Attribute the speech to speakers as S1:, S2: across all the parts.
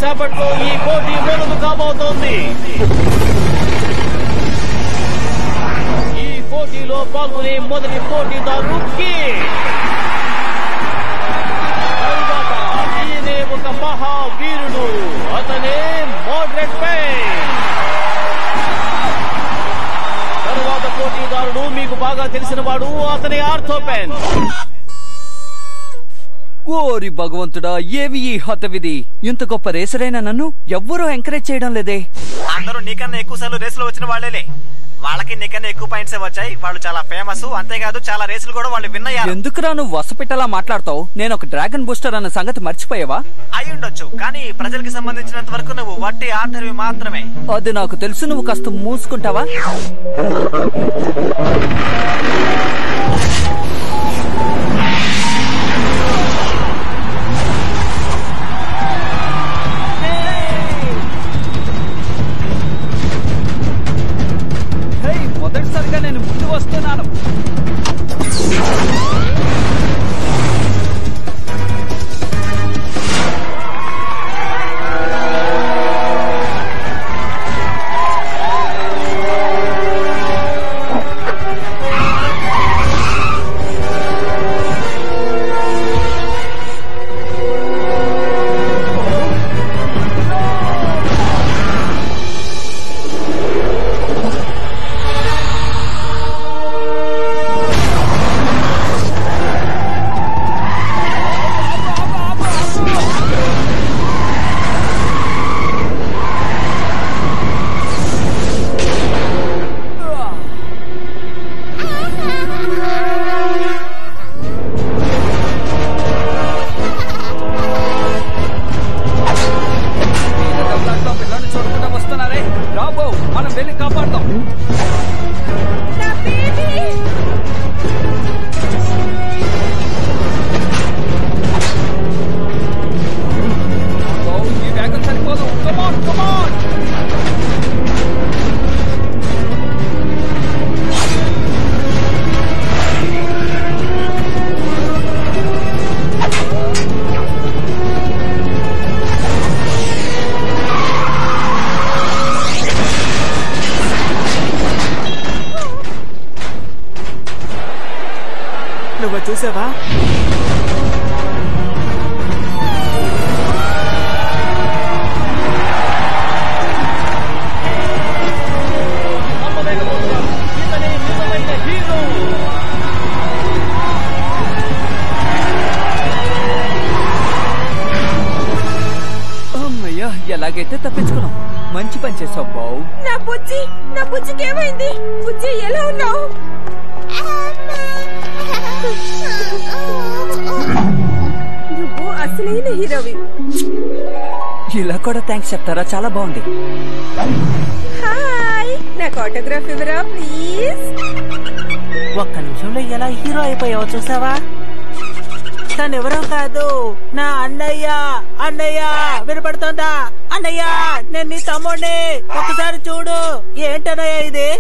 S1: కొద్దిసేపట్లో ఈ పోటీ మొదలు కాబోతోంది. ఈ పోటీలో పాల్గొనే మొదటి పోటీదారు తరువాత ఈయనే ఒక మహావీరుడు, అతనే మోడ్రెడ్ పెయిన్. తరువాత పోటీదారుడు మీకు బాగా తెలిసిన వాడు, అతని ఆర్థోపెన్.
S2: ఓరి భగవంతుడా, ఏవి ఈ హతవిధి! ఇంత గొప్ప రేసరైన నన్ను ఎవ్వరూ ఎంకరేజ్ చేయడం లేదే.
S3: అందరూ నీకన్నా ఎక్కువ సార్లు రేసులో వచ్చిన వాళ్ళేలే. వాళ్ళకి నీకన్నా ఎక్కువ పాయింట్స్ వచ్చాయి. వాళ్ళు చాలా ఫేమస్. అంతేకాదు చాలా రేసులు కూడా వాళ్ళు విన్ అయ్యారు.
S2: ఎందుకురా నువ్వు వసపిట్టలా మాట్లాడతావు? నేను ఒక డ్రాగన్ బూస్టర్ అన్న సంగతి మర్చిపోయావా?
S3: అయి ఉండొచ్చు, కానీ ప్రజలకి సంబంధించినంత వరకు నువ్వు వట్టి ఆర్డర్వి మాత్రమే.
S2: అది నాకు తెలుసు. నువ్వు కాస్త మూసుకుంటావా? మొదటిసారిగా నేను ముందు వస్తున్నాను.
S3: చూసావా?
S2: అమ్మయ్యా, ఎలాగైతే తప్పించుకున్నాం. మంచి పని చేసావు బావు.
S4: నా బుజ్జికి ఏమైంది? బుజ్జి ఎలా ఉన్నావు? నువ్వు అసలైన హీరోవి.
S2: ఇలా కూడా థ్యాంక్స్ చెప్తారా? చాలా బాగుంది.
S4: హాయ్, నాకు ఆటోగ్రాఫ్ ఇవ్వరా ప్లీజ్?
S3: ఒక్క నిమిషంలో ఎలా హీరో అయిపోయావో చూసావా? తనెవరో కాదు, నా అన్నయ్య. అన్నయ్య వినపడుతుందా? అన్నయ్య, నేను నీ తమ్ముడిని. ఒకసారి చూడు. ఏంటన్నయ్య ఇది?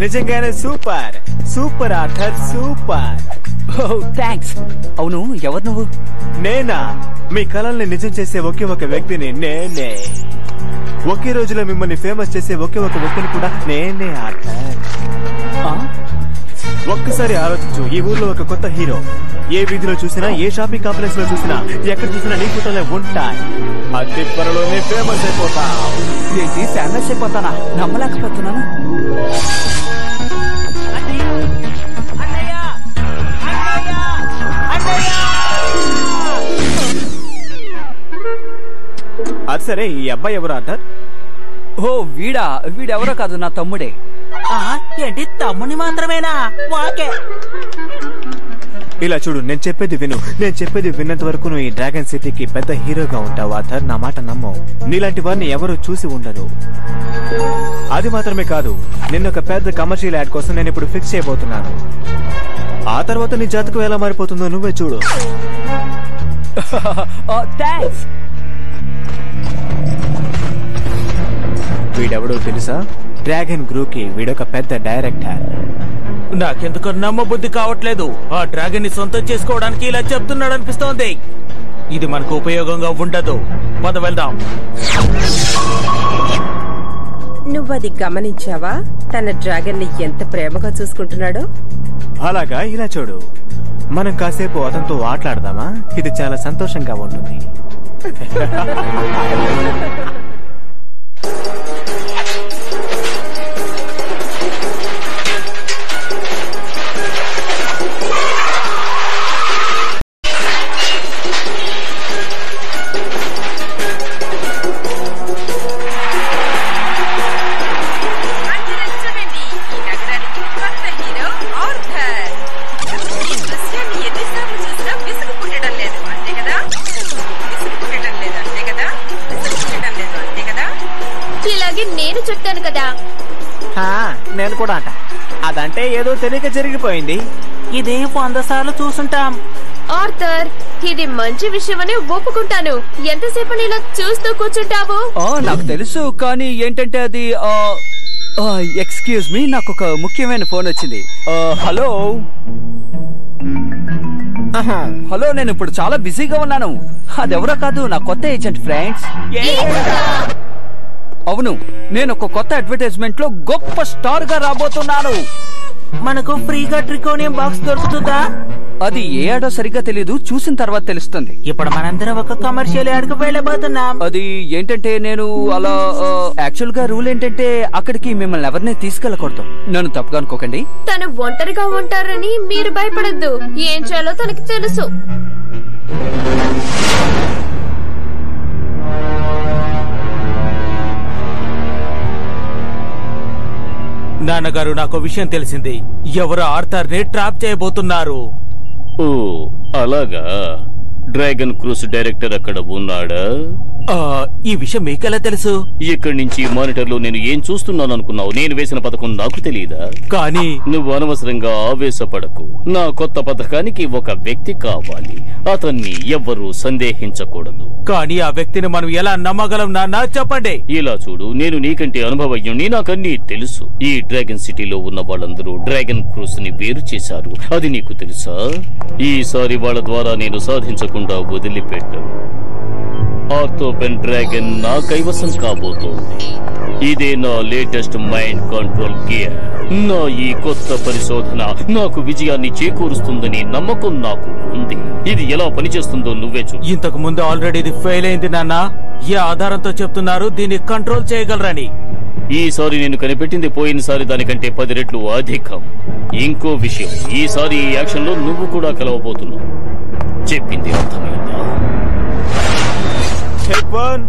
S3: నిజంగానే super super Arthur, super.
S2: Thanks. అవును, ఎవరు నువ్వు?
S5: నేనా? మీ కలల్ని నిజం చేసే ఒకే ఒక వ్యక్తిని నేనే. ఒకే రోజులో మిమ్మల్ని ఫేమస్ చేసే ఒకే ఒక వ్యక్తిని కూడా నేనే ఆర్థర్. ఒక్కసారి ఆలోచించు. ఈ ఊర్లో ఒక కొత్త హీరో ఏ వీధిలో చూసినా, ఏ షాపింగ్ కాంప్లెక్స్ లో చూసినా, ఎక్కడ చూసినా నీ ఫోటోలే ఉంటాయి. అతి త్వరలోనే ఫేమస్ అయిపోతా.
S2: ఏంటి ఫేమస్ అయిపోతానా? నమ్మలేకపోతున్నాను.
S5: అది సరే, ఈ అబ్బాయి ఎవరు ఆర్థర్?
S2: ఓ వీడెవరో కాదు, నా తమ్ముడే.
S3: ఏంటి తమ్ముని మాత్రమేనా? వాకే.
S5: ఇలా చూడు, నేను చెప్పేది విను. నేను చెప్పేది విన్నంత వరకు నువ్వు ఈ డ్రాగన్ సిటీకి పెద్ద హీరోగా ఉంటావు ఆర్థర్. నా మాట నమ్ము. నీలాంటి వారిని ఎవరు చూసి ఉండరు. అది మాత్రమే కాదు, నిన్న ఒక పెద్ద కమర్షియల్ యాడ్ కోసం నేను ఇప్పుడు ఫిక్స్ చేయబోతున్నాను. ఆ తర్వాత నీ జాతకం ఎలా మారిపోతుందో నువ్వే చూడు.
S2: థ్యాంక్స్.
S5: వీడెవడో తెలుసా? డ్రాగన్ గ్రూ కి వీడొక పెద్ద డైరెక్టర్.
S3: నాకెందుకు నమ్మబుద్ధి కావట్లేదు. ఆ డ్రాగన్ ని సొంతం చేసుకోవడానికి ఇలా చెప్తున్నాడు అనిపిస్తోంది.
S1: ఇది మనకు ఉపయోగంగా ఉండదు. పద వెళ్దాం.
S4: నువ్వది గమనించావా? తన డ్రాగన్ ని ఎంత ప్రేమగా చూసుకుంటున్నాడో.
S5: అలాగా, ఇలా చూడు, మనం కాసేపు అతనితో ఆటలాడదామా? ఇది చాలా సంతోషంగా ఉంటుంది. నేను కూడా అంట. అదంటే ఏదో తెలియక జరిగిపోయింది.
S6: ఇది 100 సార్లు చూసుంటాం.
S7: ఆర్థర్, ఇది మంచి విషయమని ఒప్పుకుంటాను. ఎంతసేపు ఇలా చూస్తూ కూర్చుంటావు?
S2: నాకు తెలుసు, కానీ ఏంటంటే అది ఎక్స్క్యూజ్ మీ, నాకు ఒక ముఖ్యమైన ఫోన్ వచ్చింది. హలో హలో, నేను ఇప్పుడు చాలా బిజీగా ఉన్నాను. అదెవరో కాదు, నా కొత్త ఏజెంట్ ఫ్రెండ్స్. అవును, నేను ఒక కొత్త అడ్వర్టైజ్మెంట్ లో గొప్ప స్టార్ గా రాబోతున్నాను.
S6: మనకు ఫ్రీగా ట్రికోనియం బాక్స్ దొరుకుతుందా?
S2: అది ఏ ఆడో సరిగ్గా తెలీదు, చూసిన తర్వాత తెలుస్తుంది.
S6: ఇప్పుడు మనందరం ఒక కమర్షియల్ యాడ్కు వెళ్ళబోతున్నాం.
S2: అది ఏంటంటే నేను అలా యాక్చువల్ గా రూల్ ఏంటంటే అక్కడికి మిమ్మల్ని ఎవరిని తీసుకెళ్ళకూడదు. నన్ను తప్పుగా అనుకోకండి.
S7: తను ఒంటరిగా ఉంటారని మీరు భయపడద్దు. ఏం చేయాలో తనకి తెలుసు.
S1: నాన్నగారు, నాకు విషయం తెలిసింది. ఎవరు ఆర్థర్ ని ట్రాప్ చేయబోతున్నారు.
S8: ఓ అలాగా, డ్రాగన్ క్రూస్ డైరెక్టర్ అక్కడ ఉన్నాడా?
S1: ఈ విషయం మీకెలా తెలుసు?
S8: ఇక్కడి నుంచి మానిటర్ లో నేను ఏం చూస్తున్నాను అనుకున్నావు? నేను వేసిన పథకం నాకు తెలియదా?
S1: కానీ
S8: నువ్వు అనవసరంగా ఆవేశపడకు. నా కొత్త పథకానికి ఒక వ్యక్తి కావాలి. అతన్ని ఎవ్వరూ సందేహించకూడదు.
S1: కానీ ఆ వ్యక్తిని మనం ఎలా నమ్మగలం నాన్న? చెప్పండి.
S8: ఇలా చూడు, నేను నీకంటే అనుభవజ్ఞుణ్ణి, నాకన్నీ తెలుసు. ఈ డ్రాగన్ సిటీలో ఉన్న వాళ్ళందరూ డ్రాగన్ క్రూస్ ని వేరు చేశారు. అది నీకు తెలుసా? ఈసారి వాళ్ళ ద్వారా నేను సాధించకుండా వదిలిపెట్టాను. ఆర్థోపెన్ డ్రాగన్ నా కైవసం కాబోతోంది. ఇదే నా లేటెస్ట్ మైండ్ కంట్రోల్ గేర్. నా ఈ కొత్త పరిశోధన నాకు విజయాన్ని చేకూరుస్తుందని నమ్మకం నాకు ఉంది. ఇది ఎలా పనిచేస్తుందో నువ్వే చూడు.
S1: ఇంతకు ముందు ఆల్రెడీ ఇది ఫెయిల్ అయింది నాన్న. ఏ ఆధారంతో చెప్తున్నారు దీన్ని కంట్రోల్ చేయగలరని?
S8: ఈసారి నేను కనిపెట్టింది పోయినసారి దానికంటే 10 రెట్లు అధికం. ఇంకో విషయం, ఈసారి ఈ యాక్షన్ లో నువ్వు కూడా కలవబోతున్నావు. చెప్పింది అర్థమైందా?
S5: Take 1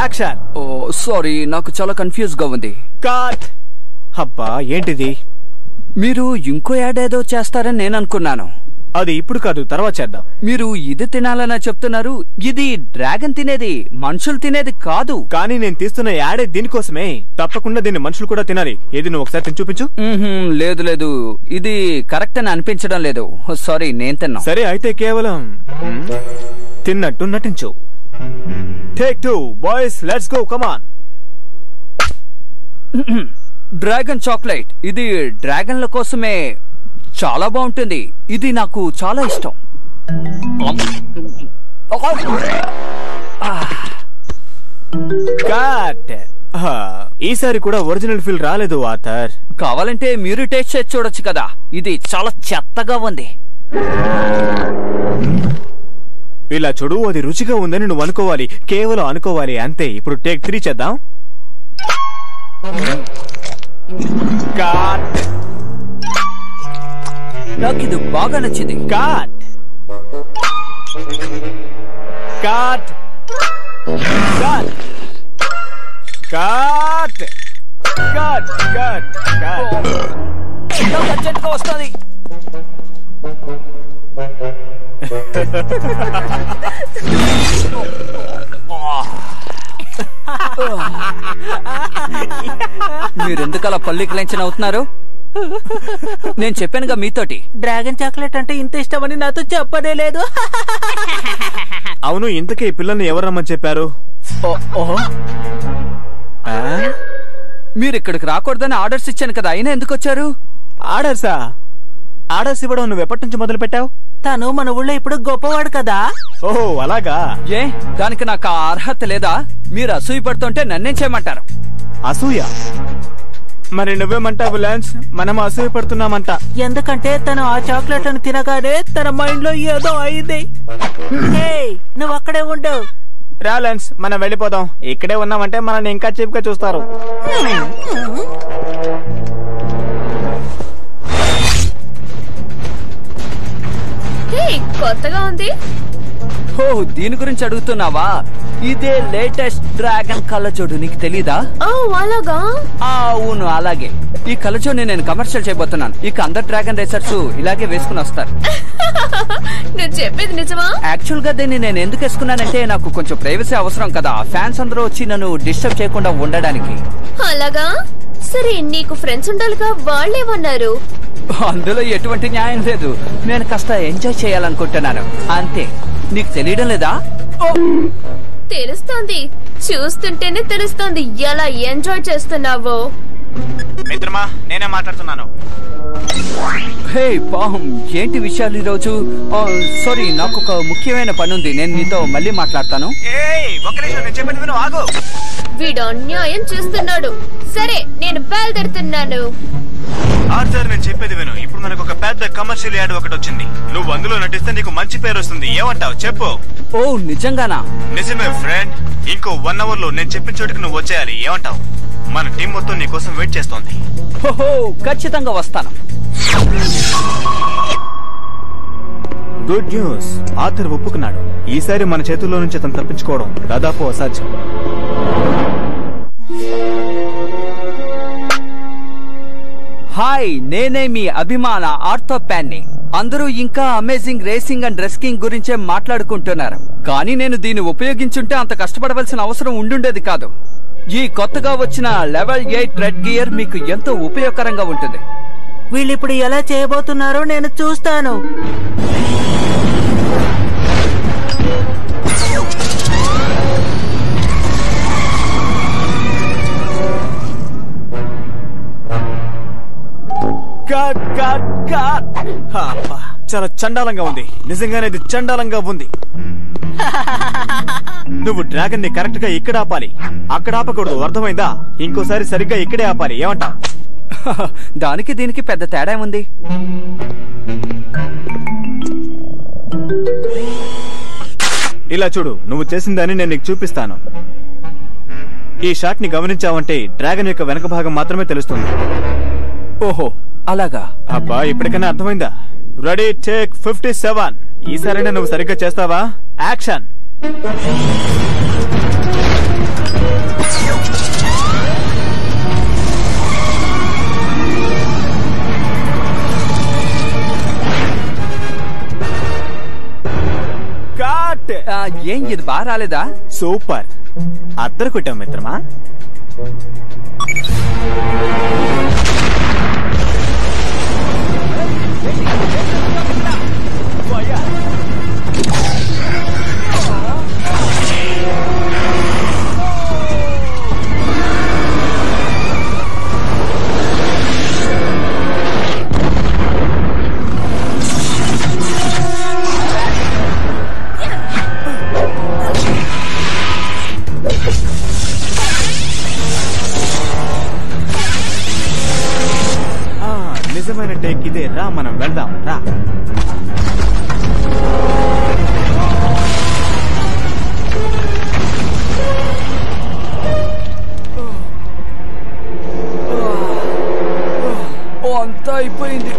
S5: action.
S2: ఓ సారీ, నాకు చాలా కన్ఫ్యూజ్ గా ఉంది.
S5: కట్. అబ్బా, ఏంటిది?
S2: మీరు ఇంకో యాడ్ ఏదో చేస్తారని నేను అనుకున్నాను.
S5: అది ఇప్పుడు కాదు, తర్వాత చేద్దాం.
S2: మీరు ఇది తినాలని చెప్తున్నారు. ఇది డ్రాగన్ తినేది, మనుషులు తినేది కాదు.
S5: కానీ నేను తీస్తున్న యాడే దీనికోసమే. తప్పకుండా దీన్ని మనుషులు కూడా తినాలి. ఏది, నువ్వు ఒకసారి తిని చూపించు.
S2: లేదు లేదు, ఇది కరెక్ట్ అని అనిపించడం లేదు. సారీ, నేను తిన్నా.
S5: సరే అయితే కేవలం తిన్నట్టు నటించు. Take 2 boys, let's go, come on.
S2: Dragon chocolate, ఇది డ్రాగన్ల కోసమే. చాలా బాగుంటుంది. ఇది నాకు చాలా ఇష్టం.
S5: కట్. ఈసారి కూడా ఒరిజినల్ ఫీల్ రాలేదు ఆర్థర్.
S2: కావాలంటే మీరు టేస్ట్ చేసి చూడొచ్చు కదా. ఇది చాలా చెత్తగా ఉంది.
S5: ఇలా చూడు, అది రుచిగా ఉందని నువ్వు అనుకోవాలి, కేవలం అనుకోవాలి అంతే. ఇప్పుడు టేక్ 3 చేద్దాం. కట్.
S2: నాకు ఇది బాగా నచ్చింది.
S5: Cut. Cut. Cut. Cut. Cut. Cut. Cut.
S2: నాకు అర్జెంట్గా వస్తుంది. మీరెందుకలా పల్లికి లెంచన అవుతున్నారు? నేను చెప్పానుగా మీతోటి.
S6: డ్రాగన్ చాక్లెట్ అంటే ఇంత ఇష్టమని నాతో చెప్పనే లేదు.
S5: అవును, ఇంతకీ ఈ పిల్లల్ని ఎవరు రమ్మని చెప్పారు?
S2: మీరు ఇక్కడికి రాకూడదని ఆర్డర్స్ ఇచ్చాను కదా, అయినా ఎందుకు వచ్చారు?
S5: ఆర్డర్సా? ఆర్డర్స్ ఇవ్వడం నువ్వు ఎప్పటి నుంచి మొదలు పెట్టావు?
S6: తను మన ఊళ్ళో ఇప్పుడు గొప్పవాడు కదా.
S5: ఓహో అలాగా.
S2: ఏ దానికి నాకు ఆ అర్హత లేదా? మీరు అసూయ పడుతుంటే నన్నేం చేయమంటారు?
S5: అసూయ? మరి నువ్వేమంటావు లాన్స్? మనం అసూయ పడుతున్నామంట.
S6: ఎందుకంటే తను ఆ చాక్లెట్లను తినగానే తన మైండ్ లో ఏదో అయింది. నువ్వు అక్కడే ఉండు.
S5: రా లాన్స్, మనం వెళ్ళిపోదాం. ఇక్కడే ఉన్నామంటే మనల్ని ఇంకా చీప్ గా చూస్తారు.
S7: కొత్తగా ఉంది.
S2: ఓ దీని గురించి అడుగుతున్నావా? ఇదే లేటెస్ట్ డ్రాగన్ కళ్ళజోడు, నీకు తెలీదా?
S7: అలాగా?
S2: అవును అలాగే. ఈ కళ్ళజోడిని నేను కమర్షియల్ చేయబోతున్నాను. ఇక అందరు డ్రాగన్ రేసర్స్ ఇలాగే వేసుకుని వస్తారు.
S7: నువ్వు చెప్పేది నిజమా?
S2: యాక్చువల్ గా దీన్ని నేను ఎందుకు వేసుకున్నానంటే నాకు కొంచెం ప్రైవసీ అవసరం కదా, ఫ్యాన్స్ అందరూ వచ్చి నన్ను డిస్టర్బ్ చేయకుండా ఉండడానికి.
S7: అలాగా? సరే నీకు ఫ్రెండ్స్ ఉండాలిగా, వాళ్ళేమన్నారు?
S2: అందులో ఎటువంటి న్యాయం లేదు. నేను కాస్త ఎంజాయ్ చేయాలనుకుంటున్నాను అంతే. నీకు తెలియడం లేదా?
S7: తెలుస్తోంది, చూస్తుంటేనే తెలుస్తోంది ఎలా ఎంజాయ్ చేస్తున్నావో.
S3: మిత్రమా, నేనే మాట్లాడుతున్నాను.
S2: హే పాహం, ఏంటి విషయాలు ఈరోజు? సారీ, నాకు ఒక ముఖ్యమైన పని ఉంది. నేను నీతో మళ్ళీ మాట్లాడతాను.
S3: ఒక్క నిమిషం, నేను చెప్పేది విను, ఆగు.
S7: వీడు అన్యాయం చేస్తున్నాడు. సరే నేను బయలుదేరుతున్నాను.
S3: ఆర్థర్, నేను చెప్పేది విను. ఇప్పుడు మనకు ఒక పెద్ద కమర్షియల్ యాడ్ ఒకటి వచ్చింది. నువ్వు అందులో నటిస్తే నీకు మంచి పేరు వస్తుంది. ఏమంటావు చెప్పు?
S2: ఓ నిజంగానా?
S3: నిజమే ఫ్రెండ్. ఇంకో 1 hour లో నేను చెప్పిన చోటుకి నువ్వు వచ్చేయాలి. ఏమంటావు? మన టీం మొత్తం నీ కోసం వెయిట్ చేస్తోంది.
S2: ఓహో ఖచ్చితంగా వస్తాను.
S5: గుడ్ న్యూస్, ఆర్థర్ ఒప్పుకున్నాడు. ఈసారి మన చేతుల్లో నుంచి అతను తప్పించుకోవడం దాదాపు అసాధ్యం.
S2: హాయ్, నేనే మీ అభిమాన ఆర్థోపాన్ని. అందరూ ఇంకా అమేజింగ్ రేసింగ్ అండ్ రెస్కింగ్ గురించే మాట్లాడుకుంటున్నారు. కానీ నేను దీన్ని ఉపయోగించుంటే అంత కష్టపడవలసిన అవసరం ఉండుండేది కాదు. ఈ కొత్తగా వచ్చిన లెవెల్ 8 రెడ్ గియర్ మీకు ఎంతో ఉపయోగకరంగా ఉంటుంది.
S6: వీళ్ళిప్పుడు ఎలా చేయబోతున్నారో నేను చూస్తాను.
S5: చాలా చండాలంగా ఉంది. నిజంగానే ఇది చండాలంగా ఉంది. నువ్వు డ్రాగన్ ని కరెక్ట్ గా ఇక్కడ ఆపాలి, అక్కడ ఆపకూడదు. అర్థమైందా? ఇంకోసారి సరిగ్గా ఇక్కడే ఆపాలి. ఏమంటావు?
S2: దానికి దీనికి పెద్ద తేడా ఉంది.
S5: ఇలా చూడు, నువ్వు చేసిందని నేను నీకు చూపిస్తాను. ఈ షాట్ ని గమనించావంటే డ్రాగన్ యొక్క వెనక భాగం మాత్రమే తెలుస్తుంది.
S2: ఓహో అలాగా?
S5: అబ్బా, ఇప్పటికైనా అర్థమైందా? Ready, take 57. ఈసారైనా నువ్వు సరిగ్గా చేస్తావా? యాక్షన్.
S2: ఏం ఇది బాగా రాలేదా?
S5: సూపర్, అద్దరు కొట్టావు మిత్రమా. నిజమైన టేక్ ఇదే. రా, మనం వెళ్దాం. రా.
S2: అంతా అయిపోయింది.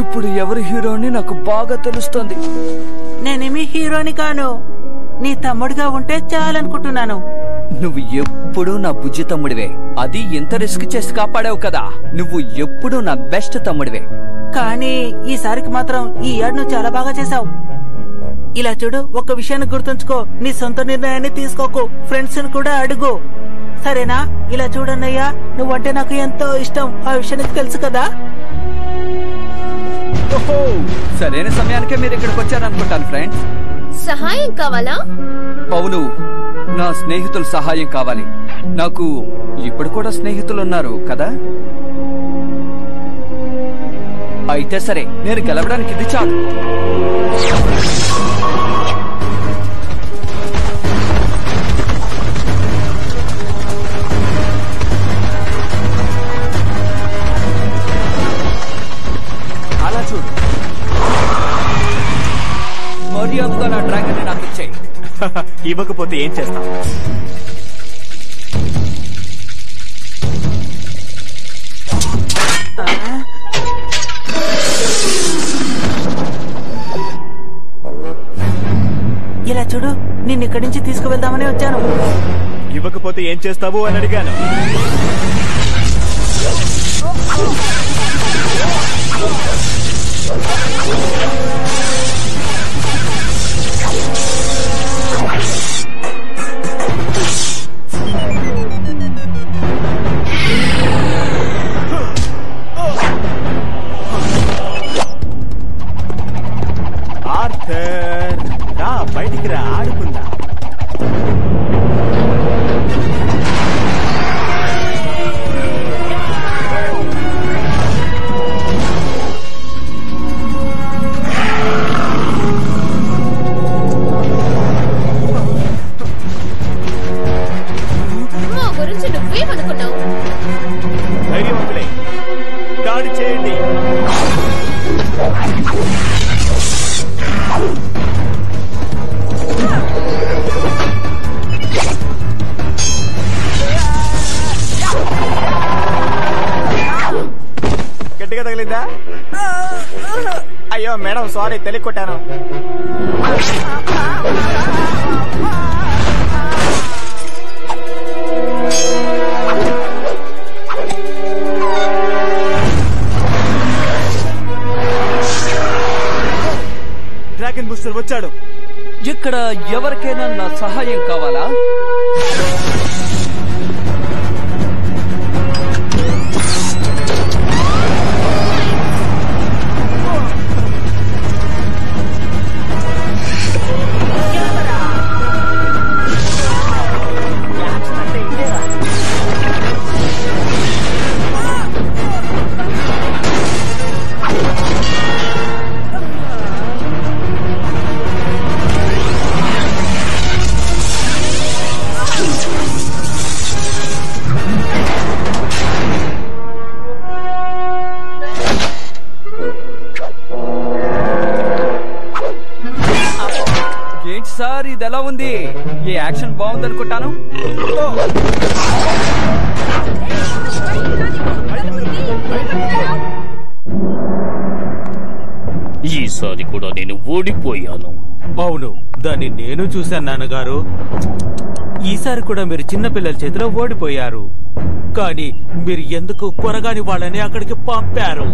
S2: ఇప్పుడు ఎవరు హీరో అని నాకు బాగా తెలుస్తుంది.
S6: నేనేమి హీరోని కాను. నీ తమ్ముడిగా ఉంటే చాలనుకుంటున్నాను.
S2: నువ్వు ఎప్పుడూ నా బుజ్జి తమ్ముడివే. అది ఎంత రిస్క్ చేసి కాపాడావు కదా. నువ్వు ఎప్పుడూ నా బెస్ట్ తమ్ముడివే.
S6: కానీ ఈసారికి మాత్రం ఈ ఏడు నువ్వు చాలా బాగా చేసావు. ఇలా చూడు, ఒక్క విషయాన్ని గుర్తుంచుకో, నీ సొంత నిర్ణయాన్ని తీసుకోకు, ఫ్రెండ్స్ ని కూడా అడుగు, సరేనా? ఇలా చూడన్నయ్యా, నువ్వంటే నాకు ఎంతో ఇష్టం, ఆ విషయం నీకు తెలుసు కదా.
S2: సరైన సమయానికే మీరు ఇక్కడికి వచ్చారనుకుంటాను ఫ్రెండ్స్.
S7: సహాయం కావాలా?
S2: అవును, నా స్నేహితుల సహాయం కావాలి. నాకు ఇప్పుడు కూడా స్నేహితులు ఉన్నారు కదా. అయితే సరే, నేను గెలవడానికి ఇది చాలు.
S5: అలా చూడు,
S2: మర్యాదగా నా డ్రాగన్ ని నాకు ఇచ్చేయి.
S5: ఇవ్వకపోతే ఏం చేస్తాం?
S6: ఇలా చూడు, నిన్ను ఇక్కడి నుంచి తీసుకువెళ్దామని వచ్చాను.
S5: ఇవ్వకపోతే ఏం చేస్తావు అని అడిగాను. ఆర్థర్, రా బయటికి రా, ఆడుకుందా.
S7: మా గురించి నువ్వేమనుకున్నావు?
S5: ధైర్యవంతులే, దాడి చేయండి. గట్టిగా తగిలిందా? అయ్యో మేడం, సారీ, తెలియ కొట్టాను. డ్రాగన్ బూస్టర్ వచ్చాడు.
S2: ఇక్కడ ఎవరికైనా నా సహాయం కావాలా? ఏంటి సార్, ఇది ఎలా ఉంది? ఈ యాక్షన్ బాగుందనుకుంటాను.
S8: ఈసారి కూడా నేను ఓడిపోయాను.
S1: అవును, దాన్ని నేను చూశాను నాన్నగారు. ఈసారి కూడా మీరు చిన్నపిల్లల చేతిలో ఓడిపోయారు. కానీ మీరు ఎందుకు కొరగాని వాళ్ళని అక్కడికి పంపారు?